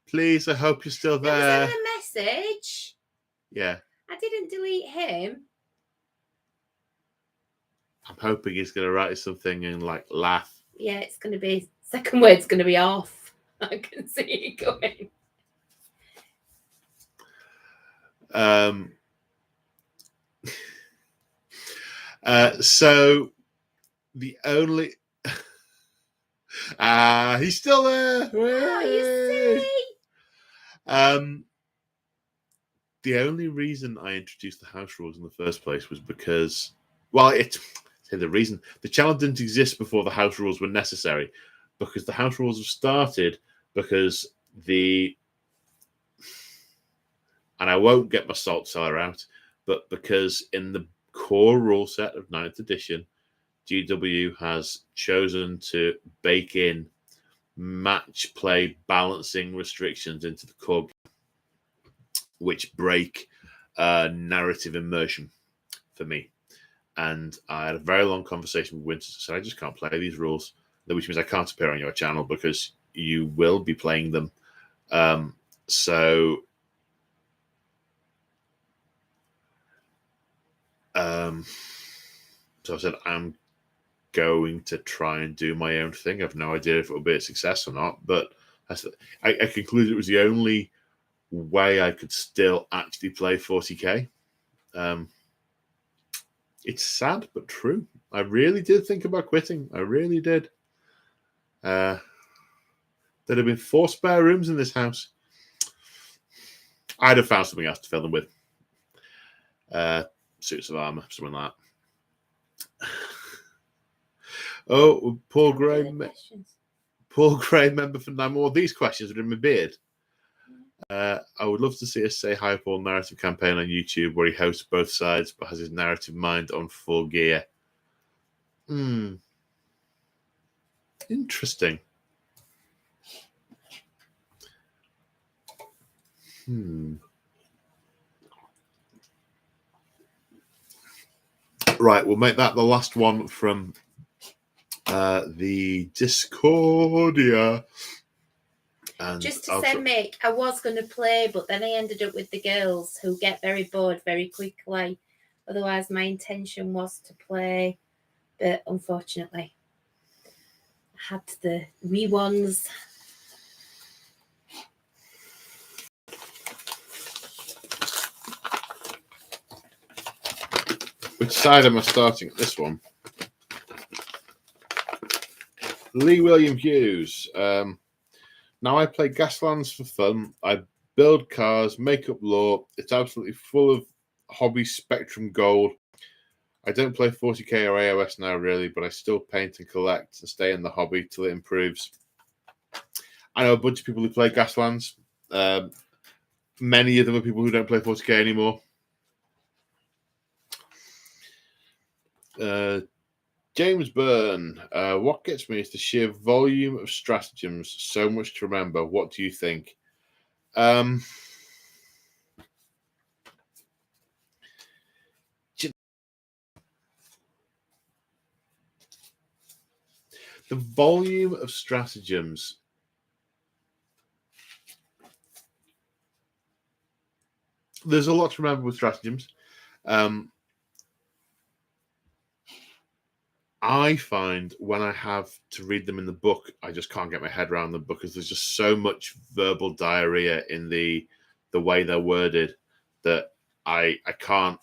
Please, I hope you're still there. Was a message. Yeah. I didn't delete him. I'm hoping he's going to write something and laugh. Yeah, it's going to be, second word's going to be off. I can see it going. So the only he's still there. Oh, you silly. The only reason I introduced the house rules in the first place was because, well, the channel didn't exist before the house rules were necessary, because the house rules have started because and I won't get my salt cellar out, but because in the core rule set of 9th edition, GW has chosen to bake in match play balancing restrictions into the core, which break narrative immersion for me. And I had a very long conversation with Winters and said, I just can't play these rules, which means I can't appear on your channel because you will be playing them. So I said, I'm going to try and do my own thing. I have no idea if it will be a success or not, but I concluded it was the only way I could still actually play 40k. It's sad but true. I really did think about quitting. I really did. There'd have been 4 spare rooms in this house. I'd have found something else to fill them with. Suits of armor, something like that. Oh, Paul Gray. Paul Gray, member for 9 more. These questions are in my beard. I would love to see us say Hi Paul narrative campaign on YouTube where he hosts both sides but has his narrative mind on full gear. Interesting. Right, we'll make that the last one from the Discordia. And just to say, Mick, I was going to play, but then I ended up with the girls who get very bored very quickly. Otherwise, my intention was to play, but unfortunately, I had the wee ones. Which side am I starting at this one? Lee William Hughes. Now I play Gaslands for fun. I build cars, make up lore. It's absolutely full of hobby spectrum gold. I don't play 40k or AOS now, really, but I still paint and collect and stay in the hobby till it improves. I know a bunch of people who play Gaslands. Many of them are people who don't play 40k anymore. James Byrne, what gets me is the sheer volume of stratagems. So much to remember. What do you think? The volume of stratagems. There's a lot to remember with stratagems. I find when I have to read them in the book, I just can't get my head around them because there's just so much verbal diarrhea in the way they're worded that I can't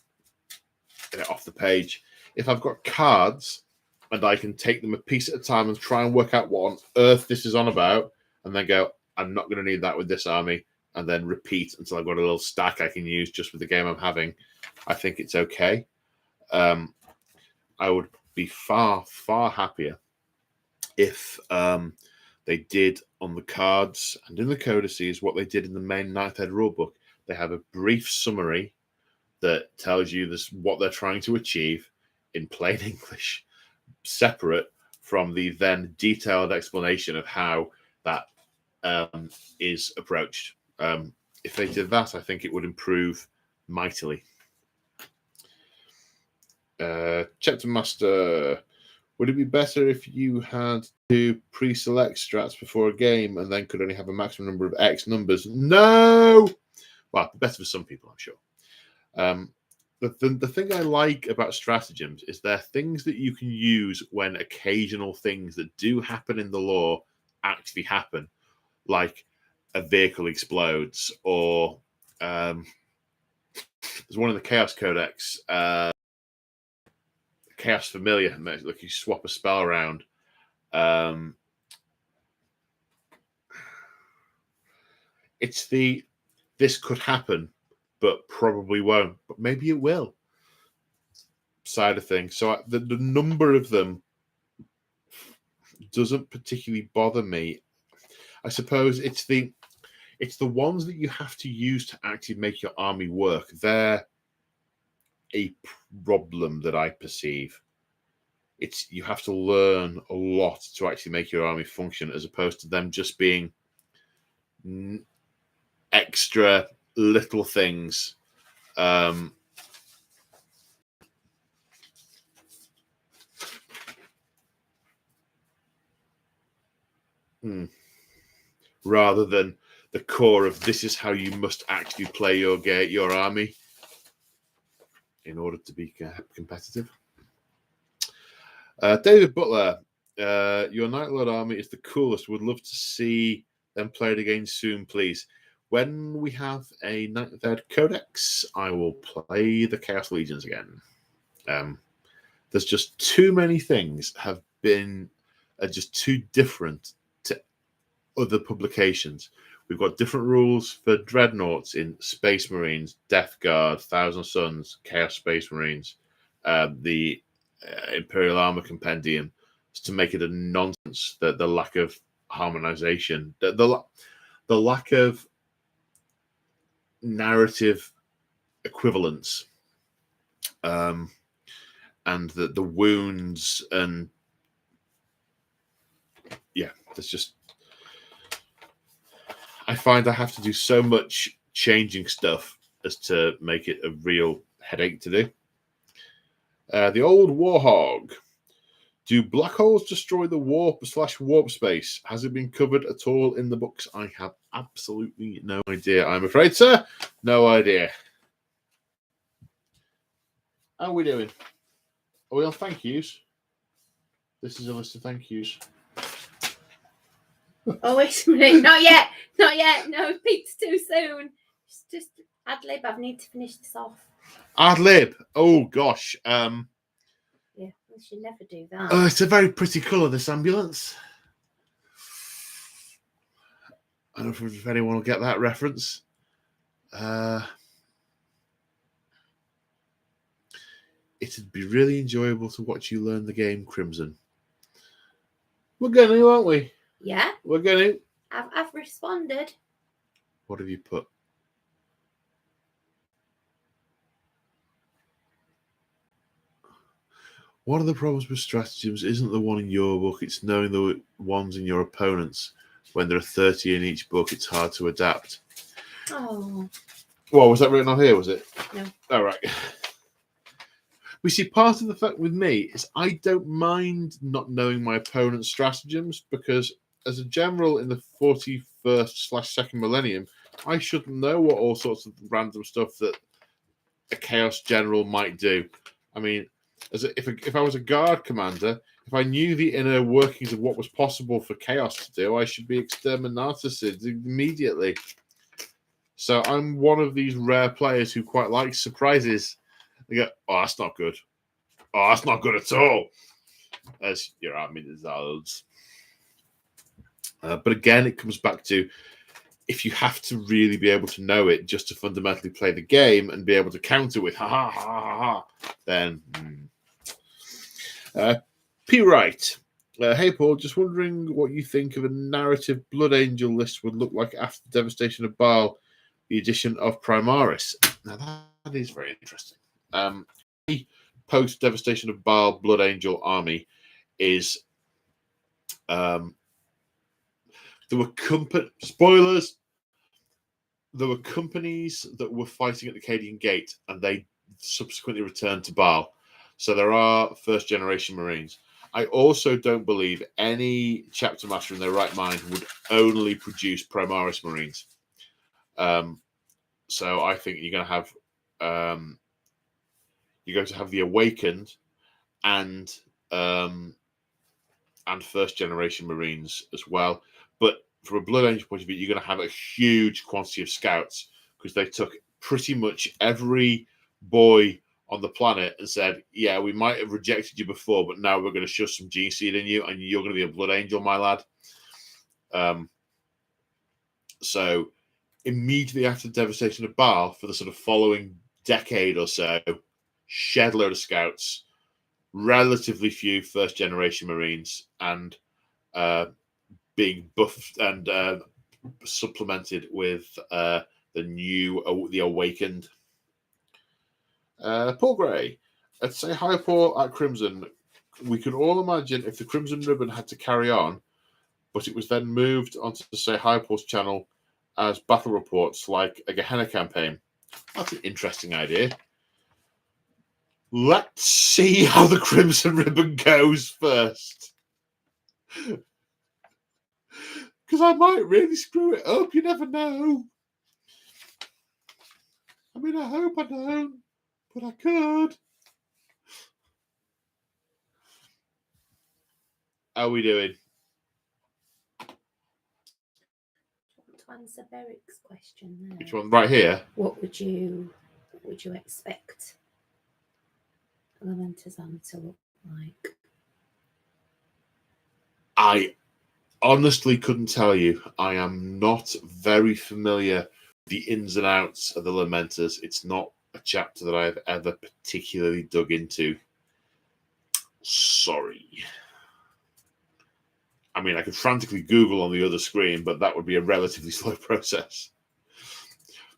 get it off the page. If I've got cards and I can take them a piece at a time and try and work out what on earth this is on about, and then go, I'm not going to need that with this army, and then repeat until I've got a little stack I can use just with the game I'm having, I think it's okay. I would be far, far happier if they did on the cards and in the codices what they did in the main Ninth Ed rulebook. They have a brief summary that tells you this what they're trying to achieve in plain English, separate from the then detailed explanation of how that is approached. If they did that, I think it would improve mightily. Chapter Master, would it be better if you had to pre-select strats before a game and then could only have a maximum number of X numbers? No! Well, better for some people, I'm sure. The thing I like about stratagems is they're things that you can use when occasional things that do happen in the lore actually happen, like a vehicle explodes, or there's one in the Chaos Codex, Chaos Familiar, like you swap a spell around. It's this could happen, but probably won't. But maybe it will. Side of things. So the number of them doesn't particularly bother me. I suppose it's the ones that you have to use to actually make your army work. They're a problem that I perceive. you have to learn a lot to actually make your army function, as opposed to them just being extra little things. Rather than the core of this is how you must actually play your army in order to be competitive. David Butler, your Night Lord army is the coolest. Would love to see them played again soon, please. When we have a Night Third Codex, I will play the Chaos Legions again. There's just too many things have been just too different to other publications. We've got different rules for Dreadnoughts in Space Marines, Death Guard, Thousand Suns, Chaos Space Marines, the Imperial Armor Compendium, to make it a nonsense. The lack of harmonization, the lack of narrative equivalence, and the wounds, and there's just, I find I have to do so much changing stuff as to make it a real headache to do. The old Warhog. Do black holes destroy the warp space? Has it been covered at all in the books? I have absolutely no idea, I'm afraid, sir. No idea. How are we doing? Are we on thank yous? This is a list of thank yous. Oh, wait a minute. Not yet. Not yet. No, peaks too soon. Just ad lib. I need to finish this off. Ad lib. Oh, gosh. Yeah, we should never do that. It's a very pretty colour, this ambulance. I don't know if anyone will get that reference. It'd be really enjoyable to watch you learn the game, Crimson. We're going to, aren't we? Yeah. We're going to. I've responded. What have you put? One of the problems with stratagems isn't the one in your book, it's knowing the ones in your opponents. When there are 30 in each book, it's hard to adapt. Oh. Well, was that written on here, was it? No. All right. We see, part of the fact with me is I don't mind not knowing my opponent's stratagems, because as a general in the 41st/2nd millennium, I shouldn't know what all sorts of random stuff that a Chaos General might do. I mean, if I was a Guard commander, if I knew the inner workings of what was possible for Chaos to do, I should be exterminated immediately. So I'm one of these rare players who quite like surprises. They go, oh, that's not good. Oh, that's not good at all. As your army dissolves. But again, it comes back to, if you have to really be able to know it just to fundamentally play the game and be able to counter with ha ha ha ha ha, then P. Wright. Hey Paul, just wondering what you think of a narrative Blood Angel list would look like after the devastation of Baal, the addition of Primaris. Now that is very interesting. The post devastation of Baal Blood Angel army is there were spoilers. There were companies that were fighting at the Cadian Gate, and they subsequently returned to Baal. So there are first generation Marines. I also don't believe any chapter master in their right mind would only produce Primaris Marines. So I think you're going to have the Awakened and first generation Marines as well. But from a Blood Angel point of view, you're going to have a huge quantity of scouts, because they took pretty much every boy on the planet and said, yeah, we might have rejected you before, but now we're going to shove some gene seed in you, and you're going to be a Blood Angel, my lad. So immediately after the devastation of Baal, for the sort of following decade or so, shed load of scouts, relatively few first generation Marines, and being buffed and supplemented with the Awakened. Paul Gray, say hi, Paul at Crimson. we could all imagine if the Crimson Ribbon had to carry on, but it was then moved onto the Say Hi Paul's channel as battle reports like a Gehenna campaign. That's an interesting idea. Let's see how the Crimson Ribbon goes first. Because I might really screw it up. You never know. I mean, I hope I don't, but I could. How are we doing? To answer Beric's question there. Which one? Right here? What would you expect Elementers on to look like? I honestly couldn't tell you. I am not very familiar with the ins and outs of the Lamenters. It's not a chapter that I've ever particularly dug into. Sorry. I mean, I could frantically Google on the other screen, but that would be a relatively slow process.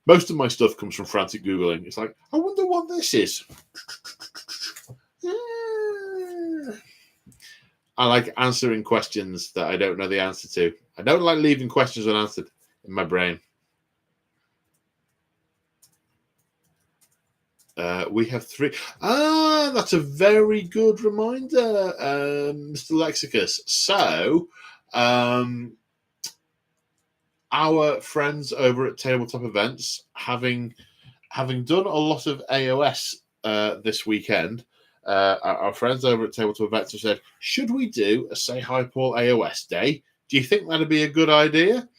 Most of my stuff comes from frantic Googling. It's like, I wonder what this is. I like answering questions that I don't know the answer to. I don't like leaving questions unanswered in my brain. We have 3. That's a very good reminder, Mr. Lexicus. So, our friends over at Tabletop Events, having done a lot of AOS this weekend, our friends over at Tabletop Events have said, should we do a Say Hi Paul AOS day? Do you think that'd be a good idea?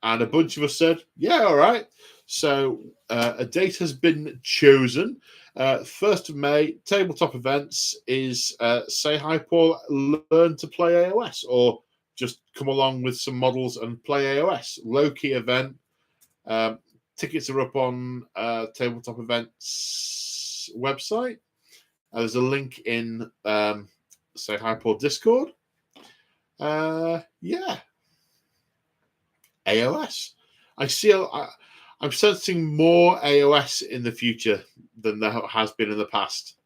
And a bunch of us said, yeah, all right. So a date has been chosen. 1st of May, Tabletop Events is Say Hi Paul, learn to play AOS, or just come along with some models and play AOS. Low-key event. Tickets are up on Tabletop Events website. There's a link in Say Hi Paul Discord. Yeah. AOS. I'm sensing more AOS in the future than there has been in the past.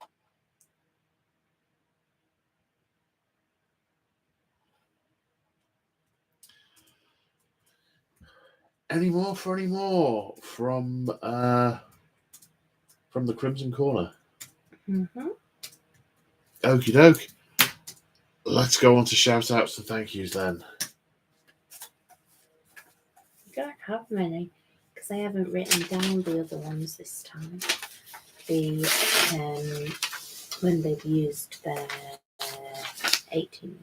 Any more from the Crimson Corner? Mm-hmm. Okie doke. Let's go on to shout outs and thank yous then. I don't have many because I haven't written down the other ones this time. The when they've used their 18.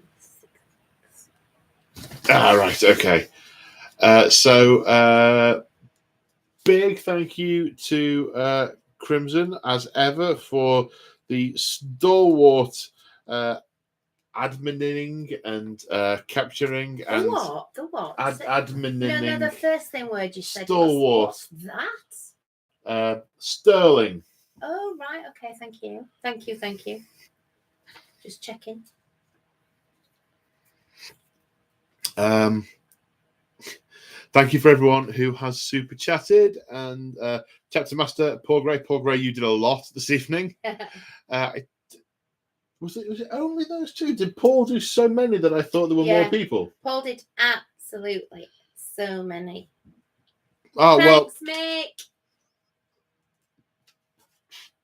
Right, okay. So big thank you to Crimson as ever for the stalwart admining and capturing The and what? The what? admining. No, the first thing word you said stalwart. Was that? Sterling. Oh right, okay, thank you. Just checking. Thank you for everyone who has super chatted and chapter master Paul Gray, you did a lot this evening. Was it only those 2? Did Paul do so many that I thought there were more people? Paul did absolutely so many. Oh, Thanks, Mick.